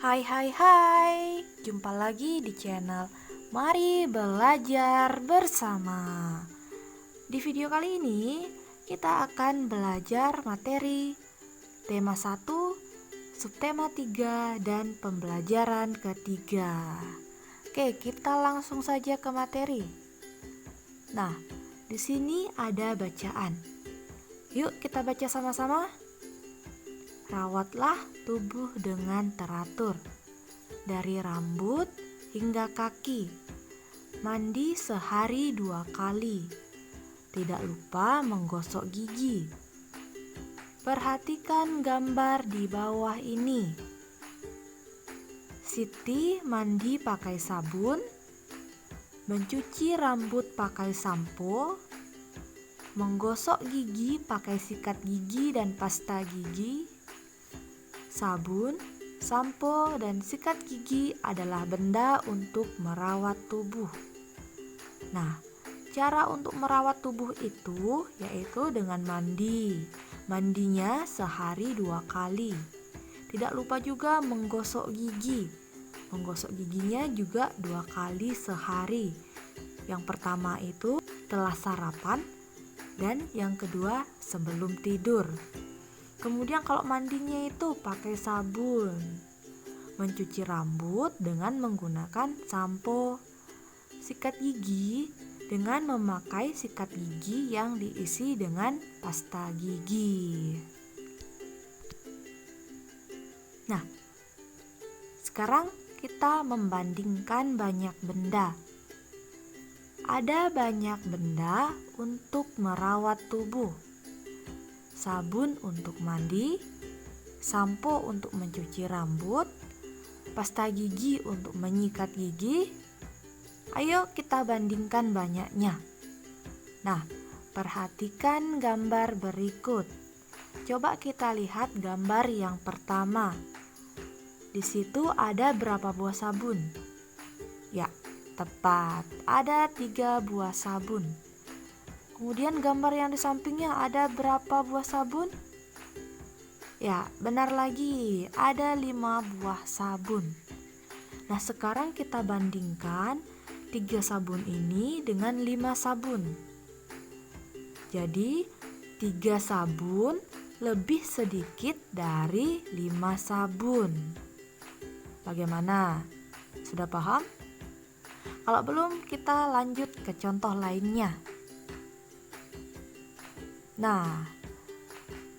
Hai hai hai, jumpa lagi di channel Mari Belajar Bersama. Di video kali ini kita akan belajar materi tema 1, subtema 3, dan pembelajaran ketiga. Oke, kita langsung saja ke materi. Nah, di sini ada bacaan. Yuk kita baca sama-sama. Rawatlah tubuh dengan teratur, dari rambut hingga kaki. Mandi sehari 2 kali. Tidak lupa menggosok gigi. Perhatikan gambar di bawah ini. Siti mandi pakai sabun, mencuci rambut pakai sampo, menggosok gigi pakai sikat gigi dan pasta gigi. Sabun, sampo, dan sikat gigi adalah benda untuk merawat tubuh. Nah, cara untuk merawat tubuh itu yaitu dengan mandi. Mandinya sehari 2 kali. Tidak lupa juga menggosok gigi. Menggosok giginya juga 2 kali sehari. Yang pertama itu setelah sarapan dan yang kedua sebelum tidur. Kemudian kalau mandinya itu pakai sabun, mencuci rambut dengan menggunakan sampo, sikat gigi dengan memakai sikat gigi yang diisi dengan pasta gigi. Nah, sekarang kita membandingkan banyak benda. Ada banyak benda untuk merawat tubuh. Sabun untuk mandi, sampo untuk mencuci rambut, pasta gigi untuk menyikat gigi. Ayo kita bandingkan banyaknya. Nah, perhatikan gambar berikut. Coba kita lihat gambar yang pertama. Di situ ada berapa buah sabun? Ya, tepat. Ada 3 buah sabun. Kemudian gambar yang di sampingnya ada berapa buah sabun? Ya, benar lagi, ada 5 buah sabun. Nah, sekarang kita bandingkan 3 sabun ini dengan 5 sabun. Jadi, 3 sabun lebih sedikit dari 5 sabun. Bagaimana? Sudah paham? Kalau belum, kita lanjut ke contoh lainnya. Nah,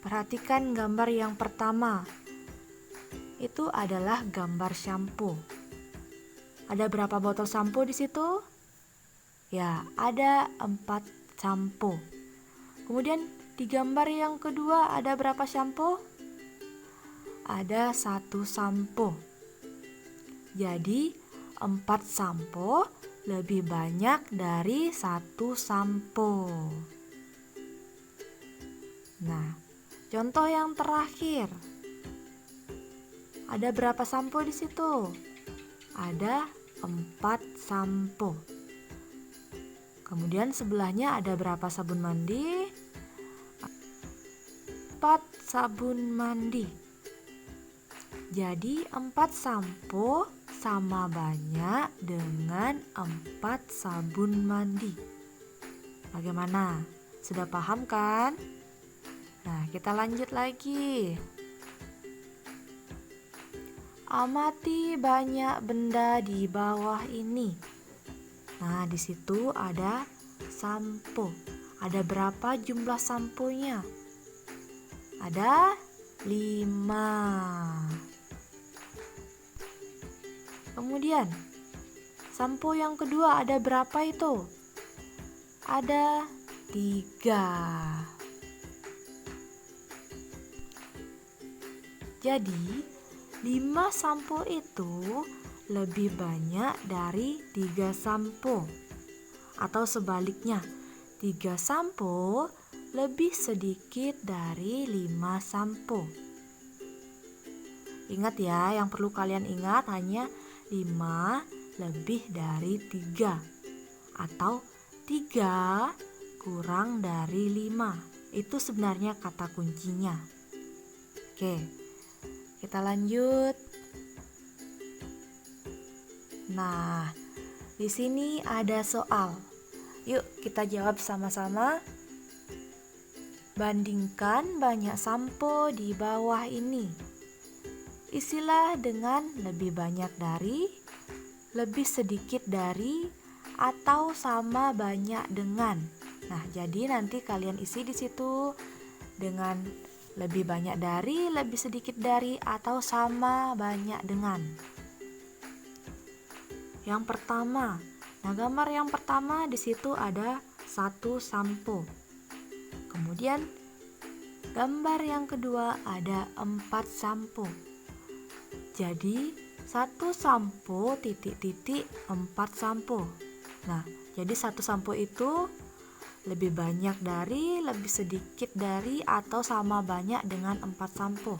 perhatikan gambar yang pertama. Itu adalah gambar sampo. Ada berapa botol sampo di situ? Ya, ada 4 sampo. Kemudian di gambar yang kedua ada berapa sampo? Ada 1 sampo. Jadi 4 sampo lebih banyak dari 1 sampo. Nah, contoh yang terakhir. Ada berapa sampo di situ? Ada 4 sampo. Kemudian sebelahnya ada berapa sabun mandi? 4 sabun mandi. Jadi 4 sampo sama banyak dengan 4 sabun mandi. Bagaimana? Sudah paham kan? Nah, kita lanjut lagi. Amati banyak benda di bawah ini. Nah, di situ ada sampo. Ada berapa jumlah samponya? Ada 5. Kemudian, sampo yang kedua ada berapa itu? Ada 3. Jadi 5 sampo itu lebih banyak dari 3 sampo. Atau sebaliknya, 3 sampo lebih sedikit dari 5 sampo. Ingat ya, yang perlu kalian ingat hanya 5 lebih dari 3. Atau 3 kurang dari 5. Itu sebenarnya kata kuncinya. Oke. Kita lanjut. Nah, di sini ada soal. Yuk kita jawab sama-sama. Bandingkan banyak sampo di bawah ini. Isilah dengan lebih banyak dari, lebih sedikit dari, atau sama banyak dengan. Nah, jadi nanti kalian isi di situ dengan lebih banyak dari, lebih sedikit dari, atau sama banyak dengan. Yang pertama, nah gambar yang pertama di situ ada 1 sampo. Kemudian gambar yang kedua ada 4 sampo. Jadi 1 sampo titik-titik 4 sampo. Nah, jadi 1 sampo itu lebih banyak dari, lebih sedikit dari, atau sama banyak dengan 4 sampo.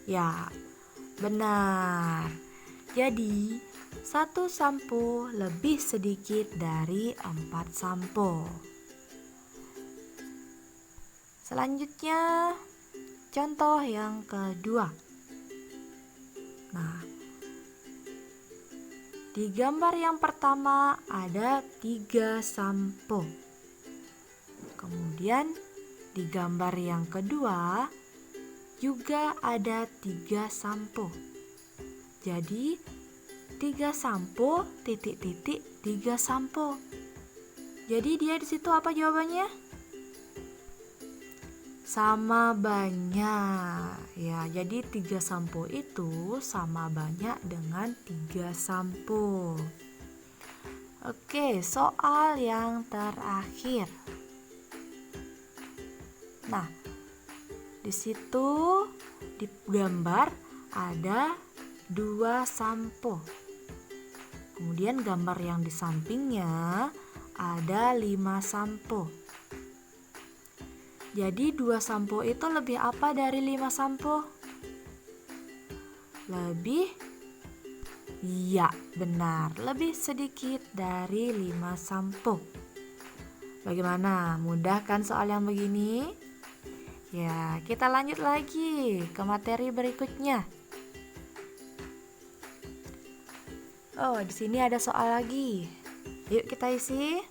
Ya, benar. Jadi 1 sampo lebih sedikit dari 4 sampo. Selanjutnya, contoh yang kedua. Nah, di gambar yang pertama ada 3 sampo. Kemudian di gambar yang kedua juga ada 3 sampo. Jadi 3 sampo titik-titik 3 sampo. Jadi dia di situ apa jawabannya? Sama banyak. Ya, jadi 3 sampo itu sama banyak dengan 3 sampo. Oke, soal yang terakhir. Nah, di situ di gambar ada 2 sampo. Kemudian gambar yang di sampingnya ada 5 sampo. Jadi 2 sampo itu lebih apa dari 5 sampo? Lebih, iya benar, lebih sedikit dari 5 sampo. Bagaimana? Mudah kan soal yang begini? Ya, kita lanjut lagi ke materi berikutnya. Oh, di sini ada soal lagi. Yuk kita isi.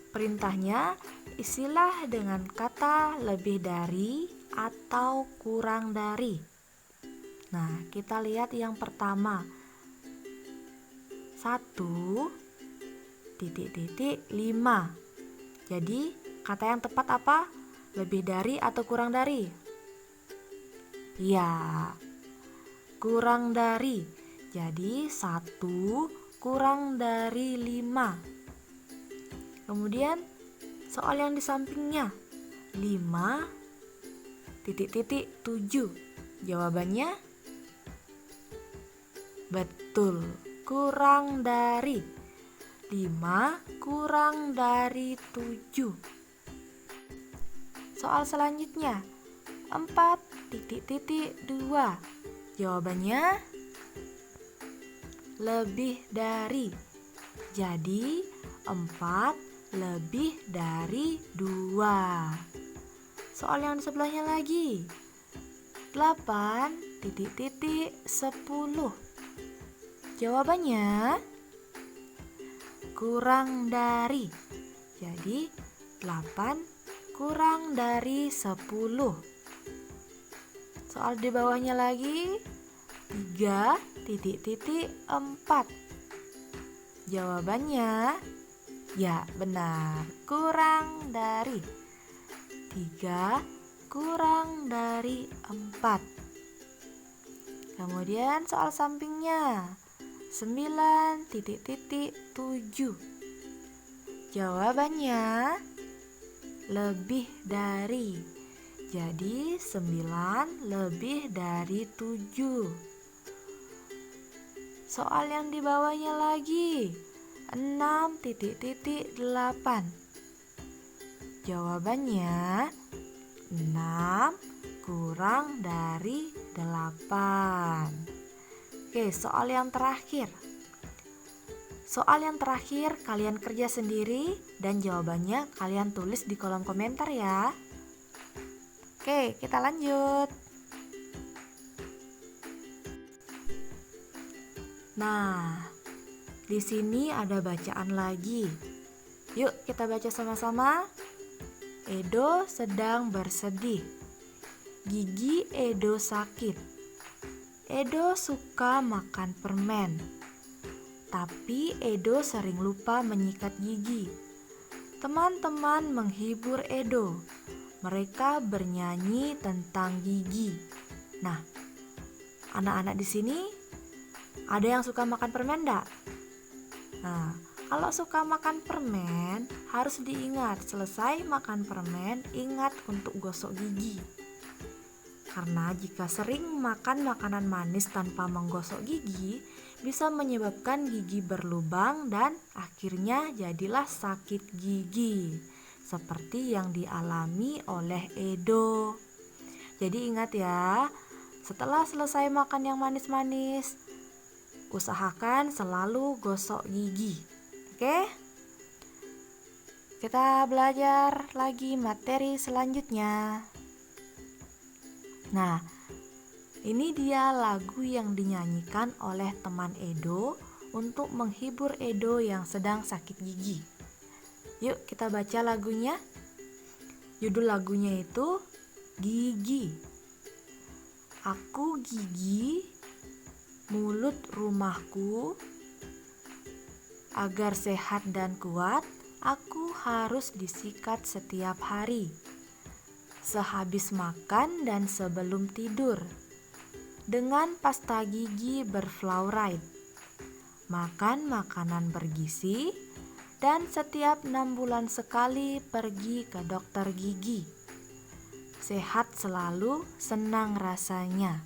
Perintahnya, isilah dengan kata lebih dari atau kurang dari. Nah, kita lihat yang pertama. 1 titik-titik 5. Jadi, kata yang tepat apa? Lebih dari atau kurang dari? Ya, kurang dari. Jadi 1 kurang dari 5. Kemudian soal yang di sampingnya 5 titik-titik 7. Jawabannya betul, kurang dari. 5 kurang dari 7. Soal selanjutnya 4 titik-titik 2. Jawabannya lebih dari. Jadi 4 lebih dari 2. Soal yang di sebelahnya lagi 8 titik-titik 10. Jawabannya kurang dari. Jadi 8 kurang dari 10. Soal di bawahnya lagi 3 titik-titik 4. Jawabannya ya benar, kurang dari. 3 kurang dari 4. Kemudian soal sampingnya 9 titik-titik 7. Jawabannya lebih dari. Jadi 9 lebih dari 7. Soal yang di bawahnya lagi 6 titik-titik 8. Jawabannya 6 kurang dari 8. Oke, soal yang terakhir. Soal yang terakhir kalian kerja sendiri dan jawabannya kalian tulis di kolom komentar ya. Oke, kita lanjut. Nah, di sini ada bacaan lagi. Yuk kita baca sama-sama. Edo sedang bersedih. Gigi Edo sakit. Edo suka makan permen. Tapi Edo sering lupa menyikat gigi. Teman-teman menghibur Edo. Mereka bernyanyi tentang gigi. Nah, anak-anak di sini ada yang suka makan permen enggak? Nah, kalau suka makan permen, harus diingat selesai makan permen, ingat untuk gosok gigi. Karena jika sering makan makanan manis tanpa menggosok gigi, bisa menyebabkan gigi berlubang dan akhirnya jadilah sakit gigi. Seperti yang dialami oleh Edo. Jadi ingat ya, setelah selesai makan yang manis-manis, usahakan selalu gosok gigi. Oke? Kita belajar lagi materi selanjutnya. Nah, ini dia lagu yang dinyanyikan oleh teman Edo untuk menghibur Edo yang sedang sakit gigi. Yuk kita baca lagunya. Judul lagunya itu Gigi. Aku gigi, mulut rumahku. Agar sehat dan kuat, aku harus disikat setiap hari. Sehabis makan dan sebelum tidur, dengan pasta gigi berfluoride. Makan makanan bergizi, dan setiap 6 bulan sekali pergi ke dokter gigi. Sehat selalu, senang rasanya.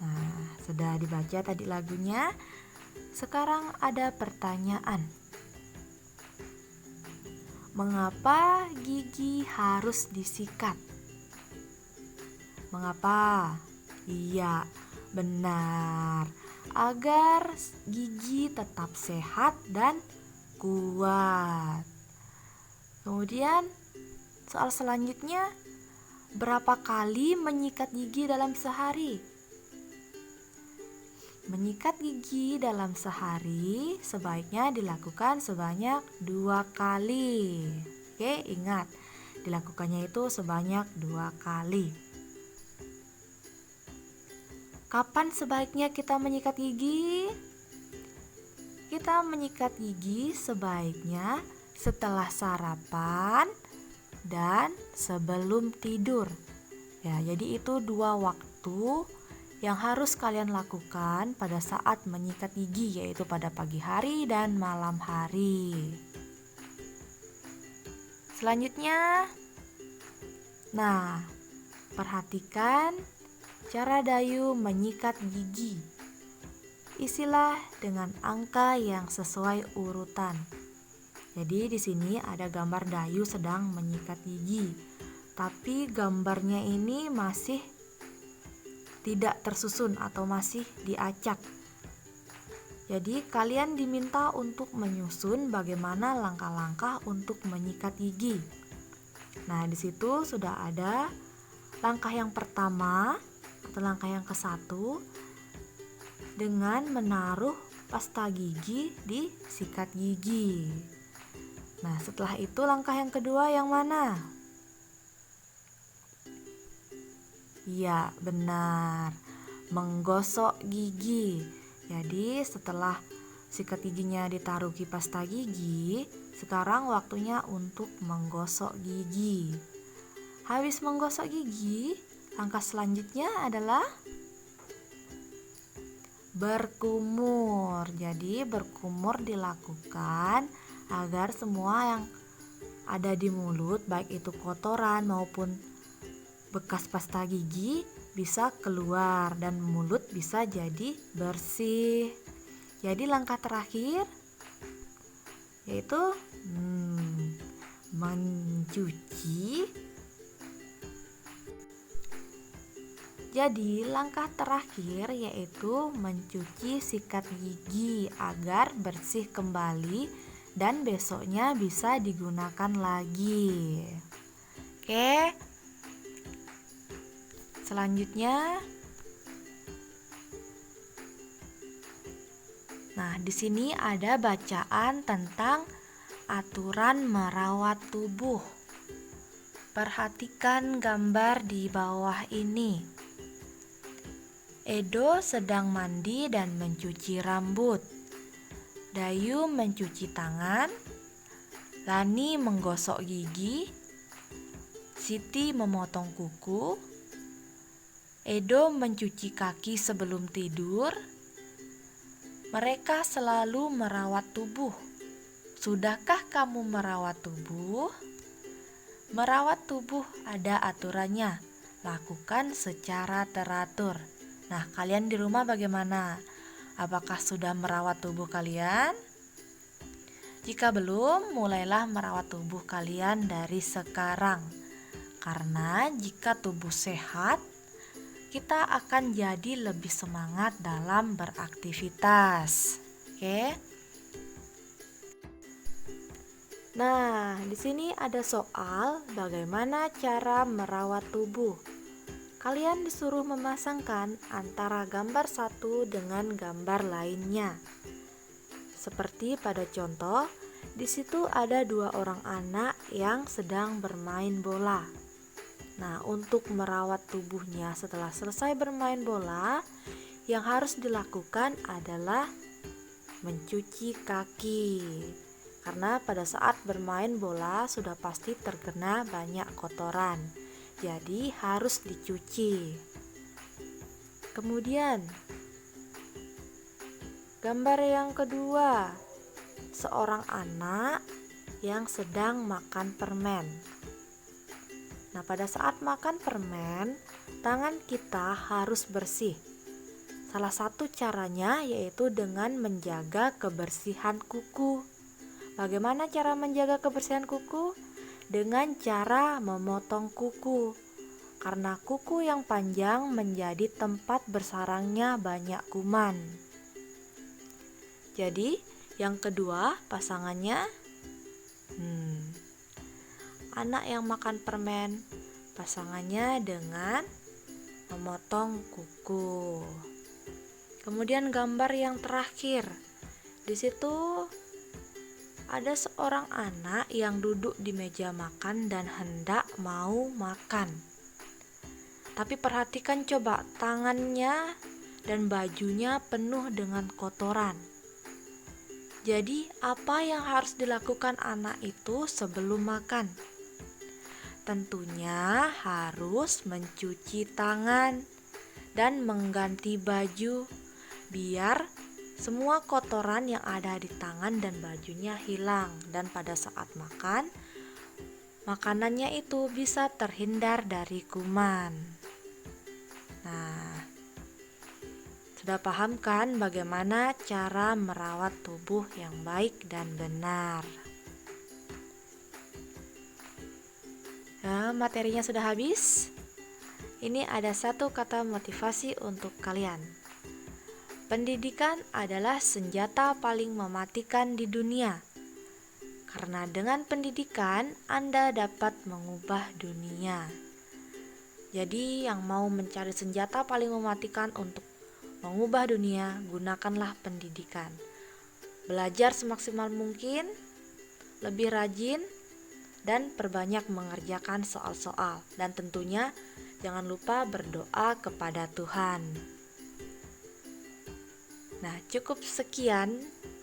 Nah, sudah dibaca tadi lagunya. Sekarang ada pertanyaan. Mengapa gigi harus disikat? Mengapa? Iya, benar. Agar gigi tetap sehat dan kuat. Kemudian, soal selanjutnya, berapa kali menyikat gigi dalam sehari? Menyikat gigi dalam sehari sebaiknya dilakukan sebanyak 2 kali. Oke, ingat, dilakukannya itu sebanyak 2 kali. Kapan sebaiknya kita menyikat gigi? Kita menyikat gigi sebaiknya setelah sarapan dan sebelum tidur. Ya, jadi itu 2 waktu yang harus kalian lakukan pada saat menyikat gigi, yaitu pada pagi hari dan malam hari. Selanjutnya, nah, perhatikan cara Dayu menyikat gigi. Isilah dengan angka yang sesuai urutan. Jadi di sini ada gambar Dayu sedang menyikat gigi, tapi gambarnya ini masih tidak tersusun atau masih diacak. Jadi kalian diminta untuk menyusun bagaimana langkah-langkah untuk menyikat gigi. Nah, di situ sudah ada langkah yang pertama atau langkah yang ke-1 dengan menaruh pasta gigi di sikat gigi. Nah, setelah itu langkah yang kedua yang mana? Iya, benar. Menggosok gigi. Jadi setelah sikat giginya ditaruh di pasta gigi, sekarang waktunya untuk menggosok gigi. Habis menggosok gigi, langkah selanjutnya adalah berkumur. Jadi berkumur dilakukan agar semua yang ada di mulut, baik itu kotoran maupun bekas pasta gigi, bisa keluar dan mulut bisa jadi bersih. Jadi langkah terakhir yaitu mencuci. Jadi langkah terakhir yaitu mencuci sikat gigi agar bersih kembali dan besoknya bisa digunakan lagi. Oke. Selanjutnya, Nah, di sini ada bacaan tentang aturan merawat tubuh. Perhatikan gambar di bawah ini. Edo sedang mandi dan mencuci rambut. Dayu mencuci tangan. Lani menggosok gigi. Siti memotong kuku. Edo mencuci kaki sebelum tidur. Mereka selalu merawat tubuh. Sudahkah kamu merawat tubuh? Merawat tubuh ada aturannya. Lakukan secara teratur. Nah, kalian di rumah bagaimana? Apakah sudah merawat tubuh kalian? Jika belum, mulailah merawat tubuh kalian dari sekarang. Karena jika tubuh sehat, kita akan jadi lebih semangat dalam beraktivitas. Oke. Nah, di sini ada soal bagaimana cara merawat tubuh. Kalian disuruh memasangkan antara gambar satu dengan gambar lainnya. Seperti pada contoh, di situ ada 2 orang anak yang sedang bermain bola. Nah, untuk merawat tubuhnya setelah selesai bermain bola, yang harus dilakukan adalah mencuci kaki. Karena pada saat bermain bola sudah pasti terkena banyak kotoran. Jadi harus dicuci. Kemudian, gambar yang kedua, seorang anak yang sedang makan permen. Nah, pada saat makan permen, tangan kita harus bersih. Salah satu caranya yaitu dengan menjaga kebersihan kuku. Bagaimana cara menjaga kebersihan kuku? Dengan cara memotong kuku. Karena kuku yang panjang menjadi tempat bersarangnya banyak kuman. Jadi, yang kedua pasangannya anak yang makan permen, pasangannya dengan memotong kuku. Kemudian gambar yang terakhir. Di situ ada seorang anak yang duduk di meja makan dan hendak mau makan. Tapi perhatikan coba, tangannya dan bajunya penuh dengan kotoran. Jadi, apa yang harus dilakukan anak itu sebelum makan? Tentunya harus mencuci tangan dan mengganti baju biar semua kotoran yang ada di tangan dan bajunya hilang, dan pada saat makan, makanannya itu bisa terhindar dari kuman. Nah, sudah paham kan bagaimana cara merawat tubuh yang baik dan benar? Nah, materinya sudah habis. Ini ada satu kata motivasi untuk kalian. Pendidikan adalah senjata paling mematikan di dunia. Karena dengan pendidikan, Anda dapat mengubah dunia. Jadi, yang mau mencari senjata paling mematikan untuk mengubah dunia, gunakanlah pendidikan. Belajar semaksimal mungkin, lebih rajin, dan perbanyak mengerjakan soal-soal. Dan tentunya jangan lupa berdoa kepada Tuhan. Nah, cukup sekian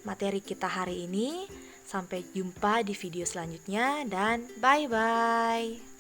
materi kita hari ini. Sampai jumpa di video selanjutnya dan bye-bye.